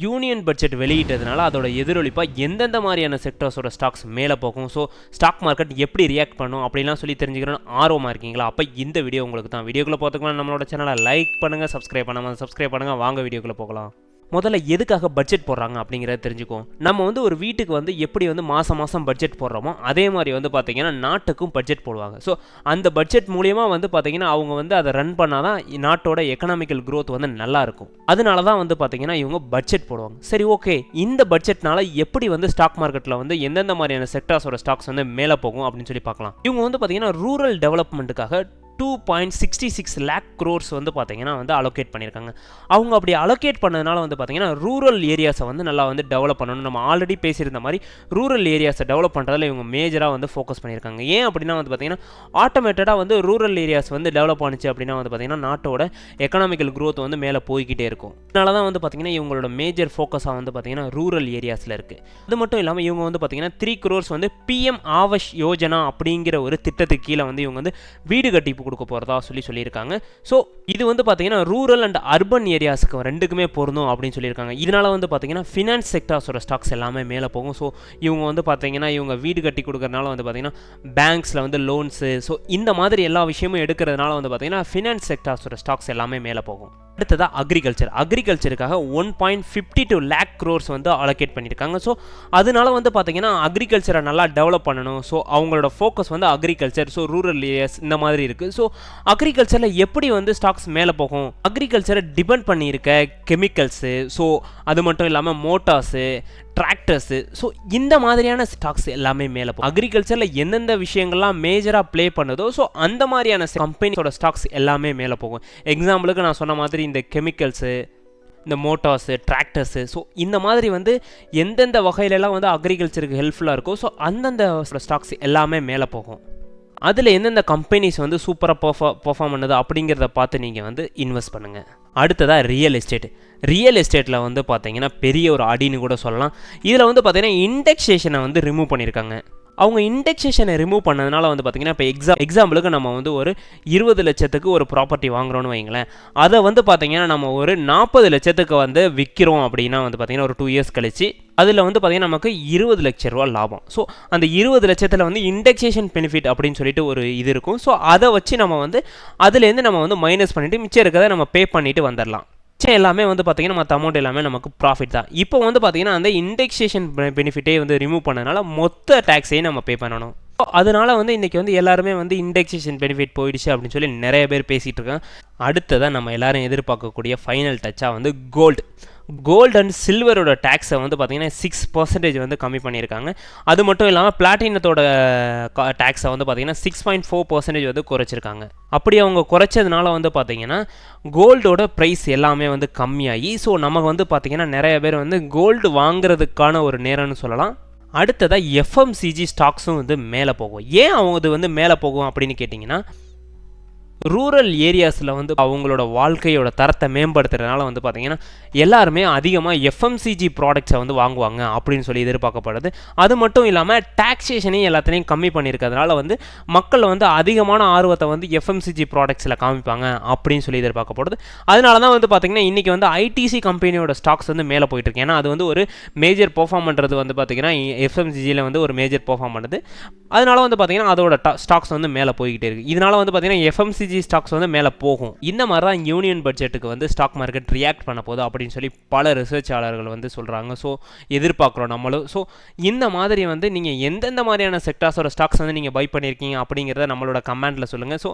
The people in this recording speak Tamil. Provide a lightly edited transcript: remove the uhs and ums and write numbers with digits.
யூனியன் பட்ஜெட் வெளியிட்டதுனால அதோட எதிரொலிப்பாக எந்தெந்த மாதிரியான செக்டர்ஸோட ஸ்டாக்ஸ் மேலே போகும், ஸோ ஸ்டாக் மார்க்கெட் எப்படி ரியாக்ட் பண்ணும் அப்படிலாம் சொல்லி தெரிஞ்சுக்கணும்னு ஆர்வமாக இருக்கீங்களா? அப்போ இந்த வீடியோ உங்களுக்கு தான். வீடியோக்குள்ளே பார்த்துக்கலாம். நம்மளோட சேனலை லைக் பண்ணுங்கள், சப்ஸ்கிரைப் பண்ணுங்கள். வாங்க வீடியோக்குள்ளே போகலாம். முதல்ல எதுக்காக பட்ஜெட் போடுறாங்க அப்படிங்கிறத தெரிஞ்சுக்கும். நம்ம ஒரு வீட்டுக்கு எப்படி மாதம் பட்ஜெட் போடுறோமோ அதே மாதிரி பார்த்தீங்கன்னா நாட்டுக்கும் பட்ஜெட் போடுவாங்க. ஸோ அந்த பட்ஜெட் மூலியமாக பார்த்தீங்கன்னா அவங்க அதை ரன் பண்ணால் தான் நாட்டோட எக்கனாமிக்கல் க்ரோத் நல்லா இருக்கும். அதனால தான் பார்த்தீங்கன்னா இவங்க பட்ஜெட் போடுவாங்க. சரி, ஓகே, இந்த பட்ஜெட்னால எப்படி ஸ்டாக் மார்க்கெட்டில் எந்தெந்த மாதிரியான செக்டார்ஸோட ஸ்டாக்ஸ் மேலே போகும் அப்படின்னு சொல்லி பார்க்கலாம். இவங்க பார்த்தீங்கன்னா ரூரல் டெவலப்மெண்ட்டுக்காக 2.66 lakh crores பார்த்தீங்கன்னா அலோகேட் பண்ணியிருக்காங்க. அவங்க அப்படி அலோகேட் பண்ணதுனால பார்த்தீங்கன்னா ரூரல் ஏரியாஸை நல்லா டெவலப் பண்ணணும். நம்ம ஆல்ரெடி பேசியிருந்த மாதிரி ரூரல் ஏரியாஸை டெவலப் பண்ணுறதுல இவங்க மேஜராக ஃபோக்கஸ் பண்ணியிருக்காங்க. ஏன் அப்படின்னா பார்த்தீங்கன்னா ஆட்டோமேட்டடாக ரூரல் ஏரியாஸ் டெவலப் ஆனிச்சு அப்படின்னா பார்த்தீங்கன்னா நாட்டோட எக்கனாமிக்கல் க்ரோத் மேலே போய்கிட்டே இருக்கும். அதனால தான் பார்த்தீங்கன்னா இவங்களோட மேஜர் ஃபோக்கஸாக பார்த்தீங்கன்னா ரூரல் ஏரியாஸில் இருக்குது. அது மட்டும் இல்லாமல் இவங்க பார்த்தீங்கன்னா 3 crores பிஎம் ஆவாஸ் யோஜனா அப்படிங்கிற ஒரு திட்டத்துக்கு கீழே இவங்க வீடு கட்டி கொடுக்க போகிறதா சொல்லியிருக்காங்க. ஸோ இது பார்த்தீங்கன்னா ரூரல் அண்ட் அர்பன் ஏரியாஸுக்கு ரெண்டுக்குமே பொருந்தும் அப்படின்னு சொல்லியிருக்காங்க. இதனால பார்த்தீங்கன்னா ஃபினான்ஸ் செக்டார்ஸோட ஸ்டாக்ஸ் எல்லாமே மேலே போகும். ஸோ இவங்க பார்த்தீங்கன்னா இவங்க வீடு கட்டி கொடுக்கறதுனால பார்த்தீங்கன்னா பேங்க்ஸில் லோன்ஸு, ஸோ இந்த மாதிரி எல்லா விஷயமும் எடுக்கிறதுனால பார்த்தீங்கன்னா ஃபினான்ஸ் செக்டார்ஸோட ஸ்டாக்ஸ் எல்லாமே மேலே போகும். அடுத்ததாக அக்ரிகல்ச்சருக்காக 1.52 lakh crores அலோகேட் பண்ணியிருக்காங்க. ஸோ அதனால பார்த்தீங்கன்னா அக்ரிகல்ச்சரை நல்லா டெவலப் பண்ணணும். ஸோ அவங்களோட focus agriculture, so rural areas இந்த மாதிரி இருக்குது. ஸோ அக்ரிகல்ச்சரில் எப்படி ஸ்டாக்ஸ் மேலே போகும்? அக்ரிகல்ச்சரை டிபெண்ட் பண்ணியிருக்க கெமிக்கல்ஸு, ஸோ அது மட்டும் இல்லாமல் மோட்டார்ஸு, டிராக்டர்ஸு, ஸோ இந்த மாதிரியான ஸ்டாக்ஸ் எல்லாமே மேலே போகும். அக்ரிகல்ச்சரில் எந்தெந்த விஷயங்கள்லாம் மேஜராக ப்ளே பண்ணுதோ ஸோ அந்த மாதிரியான கம்பெனியோட ஸ்டாக்ஸ் எல்லாமே மேலே போகும். எக்ஸாம்பிளுக்கு நான் சொன்ன மாதிரி இந்த கெமிக்கல்ஸு, இந்த மோட்டார்ஸு, டிராக்டர்ஸு, ஸோ இந்த மாதிரி எந்தெந்த வகையிலலாம் அக்ரிகல்ச்சருக்கு ஹெல்ப்ஃபுல்லாக இருக்கோ ஸோ அந்தந்த ஸ்டாக்ஸ் எல்லாமே மேலே போகும். அதில் எந்தெந்த கம்பெனிஸ் சூப்பராக பெர்ஃபார்ம் பண்ணுது அப்படிங்கிறத பார்த்து நீங்கள் இன்வெஸ்ட் பண்ணுங்கள். அடுத்ததாக ரியல் எஸ்டேட்டில் பார்த்தீங்கன்னா பெரிய ஒரு அடின்னு கூட சொல்லலாம். இதில் பார்த்தீங்கன்னா இண்டெக்ஸேஷனை ரிமூவ் பண்ணியிருக்காங்க. அவங்க இண்டெக்ஸேஷனை ரிமூவ் பண்ணதுனால பார்த்தீங்கன்னா இப்போ எக்ஸாம்பிளுக்கு நம்ம ஒரு 20 லட்சத்துக்கு ஒரு ப்ராப்பர்ட்டி வாங்குறோன்னு வைங்களேன். அதை பார்த்தீங்கன்னா நம்ம ஒரு 40 லட்சத்துக்கு விற்கிறோம் அப்படின்னா பார்த்தீங்கன்னா ஒரு 2 years கழிச்சு அதில் பார்த்தீங்கன்னா நமக்கு 20 லட்ச ரூபா லாபம். ஸோ அந்த 20 லட்சத்தில் இண்டெக்ஸேஷன் பெனிஃபிட் அப்படின்னு சொல்லிட்டு ஒரு இது இருக்கும். ஸோ அதை வச்சு நம்ம அதுலேருந்து நம்ம மைனஸ் பண்ணிவிட்டு மிச்சம் இருக்கிறத நம்ம பே பண்ணிவிட்டு வந்துடலாம். எல்லாமே பார்த்தீங்கன்னா மற்ற அமௌண்ட் எல்லாமே நமக்கு ப்ராஃபிட் தான். இப்போ பார்த்தீங்கன்னா அந்த இண்டெக்ஸேஷன் பெனிஃபிட்டே ரிமூவ் பண்ணதுனால மொத்த டேக்ஸையும் நம்ம பே பண்ணணும். அதனால இன்றைக்கி எல்லாருமே இண்டெக்ஸேஷன் பெனிஃபிட் போயிடுச்சு அப்படின்னு சொல்லி நிறைய பேர் பேசிகிட்டு இருக்காங்க. அடுத்ததான் நம்ம எல்லாரும் எதிர்பார்க்கக்கூடிய ஃபைனல் டச்சாக கோல்டு அண்ட் சில்வரோட டேக்ஸை பார்த்தீங்கன்னா 6% கம்மி பண்ணியிருக்காங்க. அது மட்டும் இல்லாமல் பிளாட்டினத்தோட டேக்ஸை பார்த்தீங்கன்னா 6.4% குறைச்சிருக்காங்க. அப்படி அவங்க குறைச்சதுனால பார்த்தீங்கன்னா கோல்டோட ப்ரைஸ் எல்லாமே கம்மியாகி ஸோ நமக்கு பார்த்தீங்கன்னா நிறைய பேர் கோல்டு வாங்குறதுக்கான ஒரு நேரம்னு சொல்லலாம். அடுத்ததாக எஃப்எம்சிஜி ஸ்டாக்ஸும் மேலே போகும். ஏன் அவங்க மேலே போகும் அப்படின்னு கேட்டிங்கன்னா ரூரல் ஏரியாஸில் அவங்களோட வாழ்க்கையோட தரத்தை மேம்படுத்துறதுனால பார்த்தீங்கன்னா எல்லாருமே அதிகமாக எஃப்எம்சிஜி ப்ராடக்ட்ஸை வாங்குவாங்க அப்படின்னு சொல்லி எதிர்பார்க்கப்படுது. அது மட்டும் இல்லாமல் டாக்ஸேஷனையும் எல்லாத்தையும் கம்மி பண்ணியிருக்கிறதுனால மக்கள் அதிகமான ஆர்வத்தை எஃப்எம்சிஜி ப்ராடக்ட்ஸில் காமிப்பாங்க அப்படின்னு சொல்லி எதிர்பார்க்கப்படுது. அதனால தான் பார்த்தீங்கன்னா இன்றைக்கி ஐடிசி கம்பெனியோட ஸ்டாக்ஸ் மேலே போயிட்டு இருக்கு. ஏன்னா அது ஒரு மேஜர் பெர்ஃபார்ம் பண்ணுறது பார்த்தீங்கன்னா எஃப்எம்சிஜியில் ஒரு மேஜர் பெர்ஃபார்ம் பண்ணுது. அதனால பார்த்தீங்கன்னா அதோட ஸ்டாக்ஸ் மேலே போய்கிட்டே இருக்குது. இதனால பார்த்தீங்கன்னா எஃப்எம்சிஜி ஸ்டாக்ஸ் மேலே போகும். இந்த மாதிரி தான் யூனியன் பட்ஜெட்டுக்கு ஸ்டாக் மார்க்கெட் ரியாக்ட் பண்ண போகுது அப்படின்னு சொல்லி பல ரிசர்ச்சாளர்கள் சொல்கிறாங்க. ஸோ எதிர்பார்க்குறோம் நம்மளும். ஸோ இந்த மாதிரி நீங்கள் எந்தெந்த மாதிரியான செக்டார்ஸோட ஸ்டாக்ஸ் நீங்கள் பை பண்ணியிருக்கீங்க அப்படிங்கிறத நம்மளோட கமெண்ட்டில் சொல்லுங்கள். ஸோ